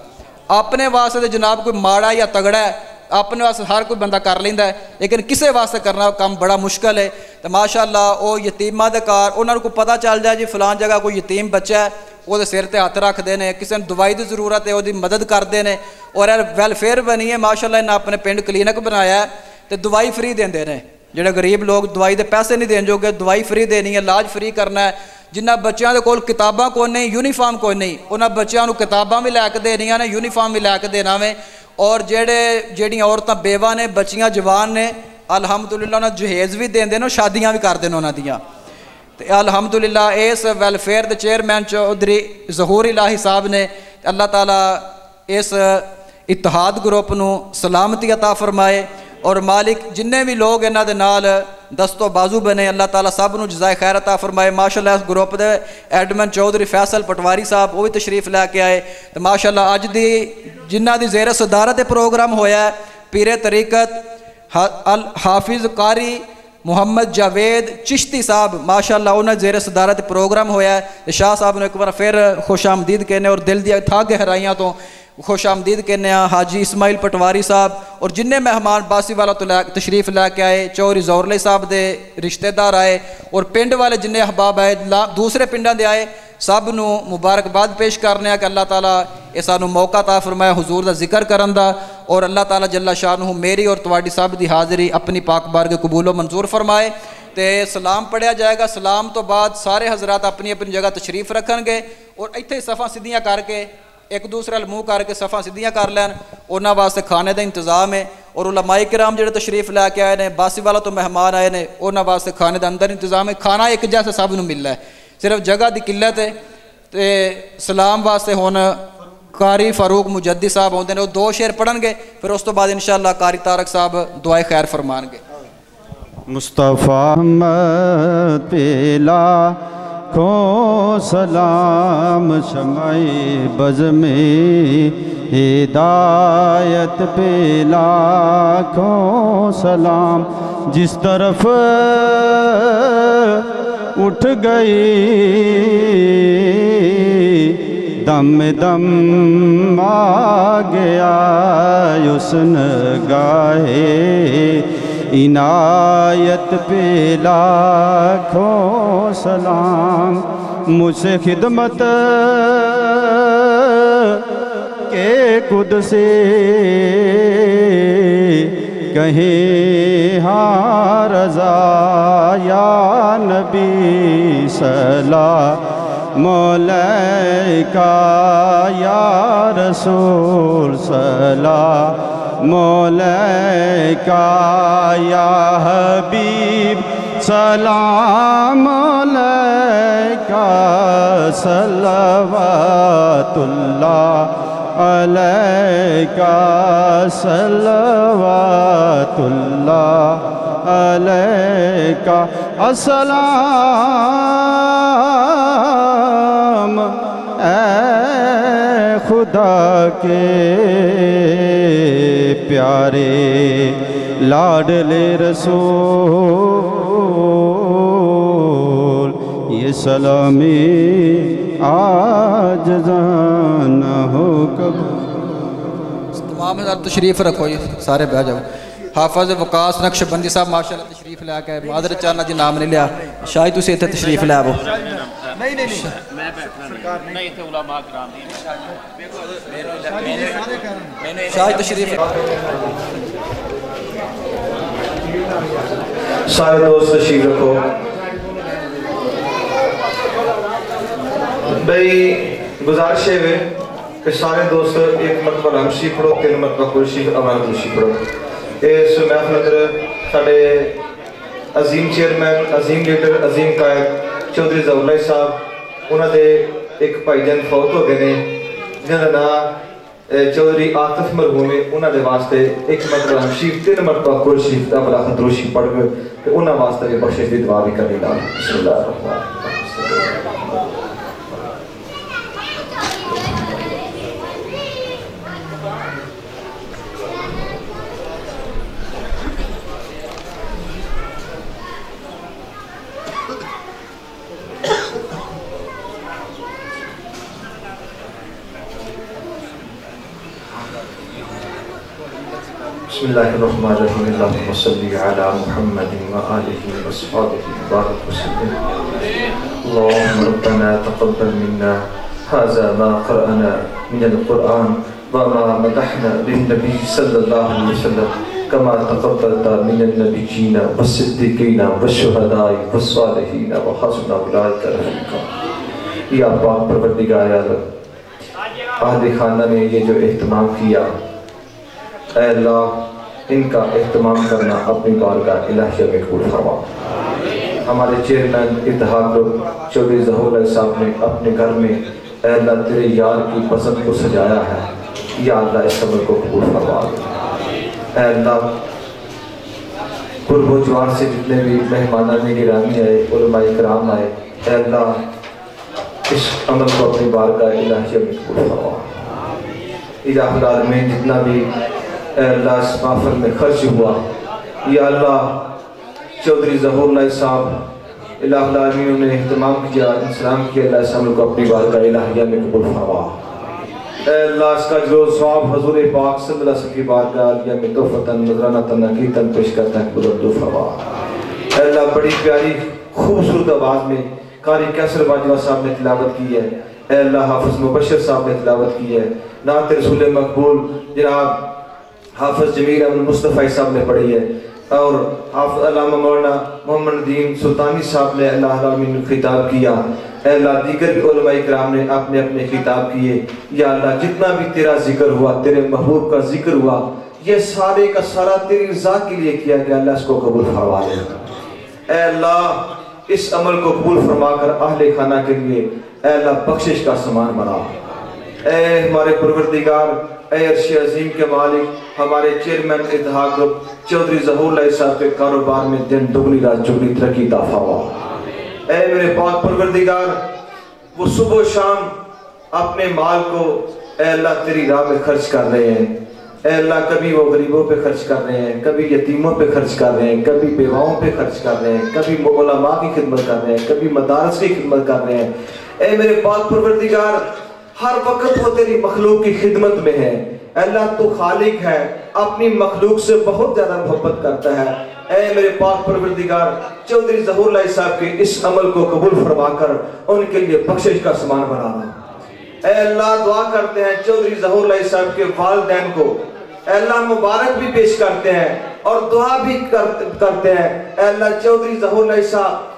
अपने वास्ते जनाब कोई माड़ा या तगड़ा है, अपने वास्ते हर कोई बंदा कर लेंदा है, लेकिन किसी वास्ते करना काम बड़ा मुश्किल है। तो माशाअल्लाह वो यतीमां दे घर उन्होंने को पता चल जाए जी फलान जगह कोई यतीम बच्चा है, वो सिर ते हथ रखते हैं, किसी ने दवाई की जरूरत है वो मदद करते हैं। और वैलफेयर बनी है माशाअल्लाह, इन्हें अपने पिंड क्लीनिक बनाया है तो दवाई फ्री देंगे ने। जोड़े गरीब लोग दवाई के पैसे नहीं देने जोगे, दवाई फ्री देनी है, इलाज फ्री करना है। जिन्होंने बच्चों के कोल किताबां कोई नहीं, यूनीफॉर्म कोई नहीं, उन्होंने बच्चों को किताबां भी लैके देनियां ने, यूनीफॉर्म भी लैके देना वे। और जेड़ियां औरतां बेवा ने, बच्चियां जवान ने, अलहमदुलिल्लाह उन्हें जहेज़ भी देंदे ने, शादियां भी करते हैं उन्होंने दियां। तो अलहमदुलिल्लाह इस वैलफेयर के चेयरमैन चौधरी ज़हूर इलाही साहब ने, अल्लाह ताला इस इतिहाद ग्रुप नूं सलामती अता फरमाए। और मालिक जिन्ने भी लोग इन्हां दे नाल दस्तो बाजू बने, अल्लाह ताला सब नूं जज़ाए खैर अता फरमाए। माशाअल्लाह इस ग्रुप दे एडमिन चौधरी फैसल पटवारी साहब वो भी तशरीफ लैके आए। तो माशाअल्लाह अज दी जिन्हां दी ज़ेर सदारत प्रोग्राम होया है, पीरे तरीकत हाफिज़ कारी मुहम्मद जावेद चिश्ती साहब माशाअल्लाह उन्हें ज़ेर सदारत प्रोग्राम होया है। शाह साहब ने एक बार फिर खुश आमदीद कहने और दिल दी था गहराइयां तो खुश आमदीद कहने। हाजी इस्माइल पटवारी साहब और जिन्ने मेहमान बासी वाला तो तशरीफ लैके आए, चौधरी ज़ौरले साहब के रिश्तेदार आए और पिंड वाले जिन्ने अहबाब आए, दूसरे पिंडों के आए, सब नूं मुबारकबाद पेश करने कि अल्लाह ताला ये सानू मौका ता फरमाया हुजूर का जिक्र करन दा। और अल्लाह ताला जल्ला शानहू मेरी और तुहाडी सब की हाज़री अपनी पाक बारगाह कबूलो मंजूर फरमाए। तो सलाम पढ़िया जाएगा, सलाम तो बाद सारे हजरात अपनी अपनी जगह तशरीफ रखणगे और इत्थे सफ़ा सीधियां करके एक दूसरे मुँह करके सफ़ा सीधियां कर लैन। उन्होंने वास्ते खाने का इंतजाम है और उलमाए किराम जो तशरीफ लैके आए हैं, बासी वाला तो मेहमान आए हैं, उन्होंने वास्ते खाने का अंदर इंतजाम है। खाना एक जैसा सब नूं मिलना है, सिर्फ जगह की किल्लत है। तो सलाम वास्ते हुण कारी फारूक मुजद्दी साहब आउंदे ने, वो 2 शेर पढ़नगे, फिर उस तो बाद इंशाअल्लाह कारी तारक साहब दुआए खैर फरमानगे। मुस्तफ़ा अहमद पेला को सलाम, शमाए बज़ में हिदायत पे लाखों सलाम। जिस तरफ उठ गई दम दम आ गया हुस्न गाहे इनायत पे लाखों सलाम। मुझसे खिदमत के खुद से कहें हाँ रज़ा या नबी सला मौलैका या रसूल सला मौलैका या हबीब सलाम अलैका सल्लवातुल्लाह अलैका सल्लवातुल्लाह अलैका अस्सलाम ऐ खुदा के प्यारे लाडले रसूल। ये सलामी आज जाना हो कब। तमाम तशरीफ़ रखो, ये सारे बह जाओ। हाफिज़ वकास नक्शबंदी साहब माशाअल्लाह तशरीफ़ लैके आए। मादर चाना जी नाम नहीं लिया, शायद तुम इतने तशरीफ़ लै आवो। शायद तशरीफ़ सारे दोस्त तशरीफ रखो। भाई गुजारिश है कि सारे दोस्त एक मरतबा हमशी पढ़ो, 3 मरतबा कुर्शी अवान कुर्शी पढ़ो। इस महफिल अंदर साडे अजीम चेयरमैन, अजीम लीडर, अजीम कायद चौधरी ज़ौरले साहब, उन्होंने एक भाईजान फौत हो गए हैं जिन्होंने नाम चौधरी आतिफ मरहूम है। उन्होंने वास्ते एक मरतबा हमशी 3 मरतबा कुर्शी अवला खदरोशी पढ़ गए तो उन्होंने वास्ते भी बख्शिश की दुआ भी करनी। बिस्मिल्लाह बिस्मिल्लाहिर्रहमानिर्रहीम अल्लाहुम्मा सल्लि अला मुहम्मदिन व आलिहि व अस्हाबिहि बारिक वसल्लिम। अल्लाहुम्मा रब्बना तक़ब्बल मिन्ना हाज़ा मा क़रअना मिनल क़ुरआन व मा मदहना बिन नबी सल्लल्लाहु अलैहि वसल्लम कमा तक़ब्बलता मिनन नबिय्यीना वस्सिद्दीक़ीना वश्शुहदाई वस्सालिहीना व हसुना उलाइका रफ़ीक़ा। या पाक परवरदिगार आलम, अहले खाना ने ये जो एहतमाम किया, ऐ अल्लाह इनका एहतमाम करना अपनी बारगाह इलाहिया में कबूल फरमा। हमारे चेयरमैन इत्तेहाद चौधरी ज़हूर साहब ने अपने घर में ऐ अल्लाह तेरे यार की पसंद को सजाया है, या अल्लाह इस अमल को कबूल फरमा। ऐ अल्लाह कुर्ब जवान से जितने भी मेहमानान गिरामी आए, उलमाए इकराम आए, ऐ अल्लाह इस अमल को अपनी बारगाह इलाहिया में कबूल फरमा। इलाहुल आलमीन जितना भी अल्लाह इस महफिल में खर्च हुआ, या अल्लाह चौधरी ज़हूर साहब इलाहुल आलमीन ने एहतमाम किया, इंतज़ाम किया, अल्लाह इस अमल को अपनी बारगाह इलाहिया में कबूल फरमा। अल्लाह इसका जो सवाब हुज़ूर पाक सल्लल्लाहु अलैहि वसल्लम की बारगाह इलाहिया में तोहफ़तन नज़राना तनक़ीतन पेश करता है, कबूल फरमा। अल्लाह बड़ी प्यारी खूबसूरत आवाज़ में कारी कैसर बाजवा साहब ने तिलावत की है, अल्लाह हाफिज़ मुबश्शिर साहब ने तिलावत की है, नात रसूल मकबूल जनाब हाफिज़ जमील अहमद मुस्तफ़ा साहब ने पढ़ी है, और हाफिज़ अल्लामा मौलाना मोहम्मद दीन सुल्तानी साहब ने अल्लाह आमीन खिताब किया। अल्लाह दीगर भी उलमा इकराम ने अपने अपने खिताब किए। या अल्लाह जितना भी तेरा जिक्र हुआ, तेरे महबूब का जिक्र हुआ, ये सारे का सारा तेरी रज़ा के लिए किया गया, अल्लाह इसको कबूल फरमा ले। अल्लाह इस अमल को कबूल फरमाकर अहले खाना के लिए अल्लाह बख्शिश का सामान बना। ऐ हमारे परवरदिगार, ऐ अर्श अज़ीम के मालिक, हमारे चेयरमैन इत्तेहाद चौधरी ज़हूर साहब के कारोबार में दिन दुगनी रात चुगनी तरक्की अता फरमा। ऐ मेरे पाक परवरदिगार, वो सुबह शाम अपने माल को ऐ अल्लाह तेरी राह में खर्च कर रहे हैं, ऐ अल्लाह कभी वो गरीबों पे खर्च कर रहे हैं, कभी यतीमों पे खर्च कर रहे हैं, कभी बेवाओं पे खर्च कर रहे हैं, कभी उलमा की खिदमत कर रहे हैं, कभी मदारस की खिदमत कर रहे हैं। ऐ मेरे पाक परवरदिगार, हर वक्त वो तेरी मखलूक की खिदमत में है। अल्लाह तू खालिक है, अपनी मखलूक से बहुत ज्यादा मोहब्बत करता है। ऐ मेरे पाक परवरदिगार, चौधरी ज़हूर साहब के इस अमल को कबूल फरमाकर उनके लिए बख्शिश का सामान बनाना। ऐ अल्लाह दुआ करते हैं चौधरी ज़हूर साहब के वालिदैन को अल्लाह मुबारक भी पेश करते हैं और दुआ भी करते हैं। अल्लाह चौधरी ज़हूर साहब,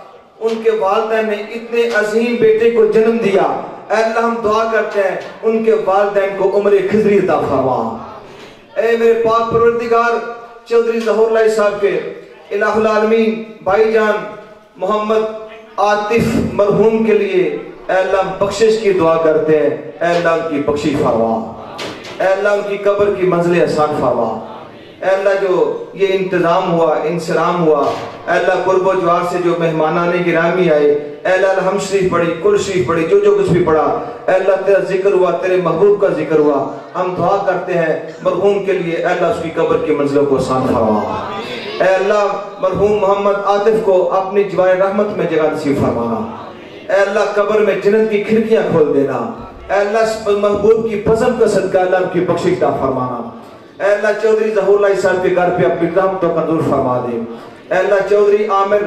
उनके वालिदैन ने इतने अजीम बेटे को जन्म दिया, अल्लाह हम दुआ करते हैं उनके वालिदैन को उम्र खिजरी अता फरमा। ऐ मेरे पाक परवरदिगार, चौधरी ज़हूर साहब के इलाहुल आलमीन भाईजान मोहम्मद आतिफ मरहूम के लिए अल्लाह बख्शिश की दुआ करते हैं, अल्लाह उनकी बख्शिश फरमा, अल्लाह उनकी कब्र की मंजिल आसान फरमा। अल्लाह जो ये इंतज़ाम हुआ, इंसलाम हुआ, अल्लाह कुर्ब जवार से जो मेहमानान गिरामी आए, अल्लाह हम शरीफ पढ़ी, कुल शरीफ पढ़ी, जो जो कुछ भी पढ़ा, अल्लाह तेरा जिक्र हुआ, तेरे महबूब का जिक्र हुआ, हम दुआ करते हैं मरहूम के लिए, अल्लाह उसकी कब्र की मंजिलों को आसान फरमा। अल्लाह मरहूम मोहम्मद आतिफ को अपनी जवाए रहमत में जगह नसीब फरमाना। अल्लाह कब्र में जन्नत की खिड़कियां खोल देना। अल्लाह महबूब की पसंद का सदका अल्लाह की बख्शिश का फरमाना। अल्लाह चौधरी ज़हूर साहब के घर पे अपनी रहमतों का नूर फरमा दे। अल्लाह चौधरी आमिर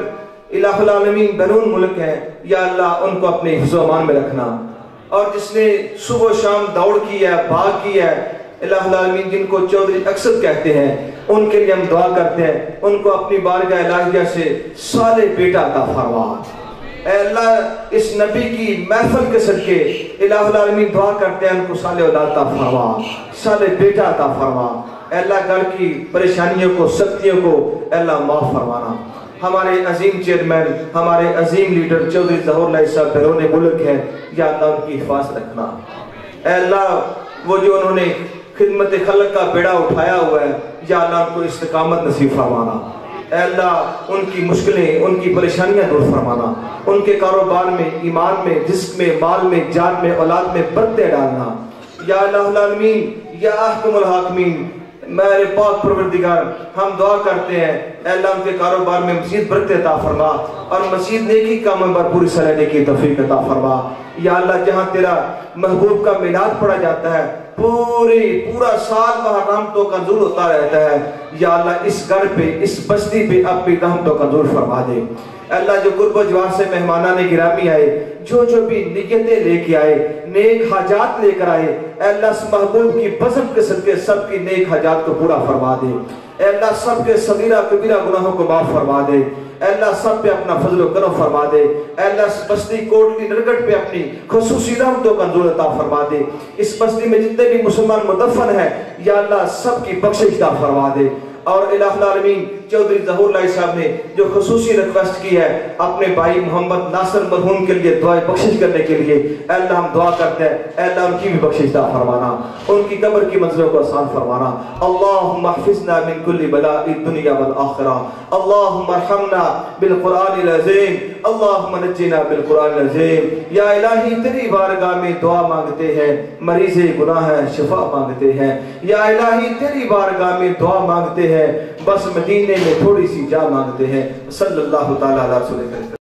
इलाहुल आलमीन बैरून मुल्क है, या अल्लाह उनको अपने हिफ्ज़-ओ अमान में रखना। और जिसने सुबह शाम दौड़ की है, भाग की है, इलाहुल आलमीन जिनको चौधरी अक्सर कहते हैं, उनके लिए हम दुआ करते हैं, उनको अपनी बारगाह इलाहिया से साले बेटा अता फरमा। अल्लाह इस नबी की महफिल के सदके इलाहुल आलमीन दुआ करते हैं उनको साले औलाद अता फरमा, साले बेटा अता फरमा। अल्लाह घर की परेशानियों को, सख्तियों को अल्लाह माफ फरमाना। हमारे अजीम चेयरमैन, हमारे अजीम लीडर चौधरी ज़हूर साहब बैरून मुल्क हैं, या अल्लाह उनकी हिफाजत रखना। अल्लाह वो जो उन्होंने खिदमत खल्क का बेड़ा उठाया हुआ है, या अल्लाह उनको इस्तिकामत नसीब फरमाना। अल्लाह उनकी मुश्किलें, उनकी परेशानियां दूर फरमाना। उनके कारोबार में, ईमान में, जिस्म में, माल में, जान में, औलाद में बरकतें डालना। या अल्लाहुल आलमीन, या अहकमुल हाकिमीन, मेरे पाक परवरदिगार, हम दुआ करते हैं अल्लाह उनके कारोबार में मज़ीद बरकत अता फरमा और मज़ीद नेकी काम में भरपूर सलाहने की तौफीक अता फरमा। या अल्लाह जहाँ तेरा महबूब का मिलाद पढ़ा जाता है, पूरा साल वहाँ रहमतों का नज़ूर होता रहता है। या अल्लाह इस घर पे, इस बस्ती पे अपनी रहमतों का नज़ूर फरमा दे। अल्लाह जो गुर्बत जवार से मेहमानाने गिरामी आए, जो भी नियतें लेके आए, नेक हाजात लेकर आए, अल्लाह महबूब की पसंद के सदके सबकी नेक हाजात को पूरा फरमा दे। अल्लाह सबके सगीरा कबीरा गुनाहों को माफ फरमा दे। अल्लाह सब पे अपना फजल करम फरमा दे। अल्लाह बस्ती कोटली नरगढ़ पे अपनी खुसूसी रहमतों का नज़ूर अता फरमा दे। इस बस्ती में जितने भी मुसलमान मुदफन है या अल्लाह सबकी बख्शिश अता फरमा दे। और इलाहुल आलमीन चौधरी ज़हूर लाई साहब ने जो खुसूसी रिक्वेस्ट की है अपने भाई मोहम्मद नासिर मरहूम के लिए दुआ बख्शिश करने के लिए, अल्लाह हम दुआ करते हैं अल्लाह उनकी भी बख्शिश अता फरमाना, उनकी कब्र की मंजिलों को आसान फरमाना। अल्लाहुम्मा हफ़िज़ना मिन कुल्ली बलाइ दुनिया वल आखिरा, अल्लाहुम्मा अरहमना बिल कुरानिल अज़ीम, अल्लाहुम्मा नज्जिना बिल कुरानिल अज़ीम। या इलाही तेरी बारगाह में दुआ मांगते हैं, मरीज़े गुनाह है शिफा मांगते हैं। या इलाही तेरी बारगाह में दुआ मांगते हैं, बस मदीने में थोड़ी सी जा मांगते हैं। सल्लल्लाहु तआला अलैहि वसल्लम।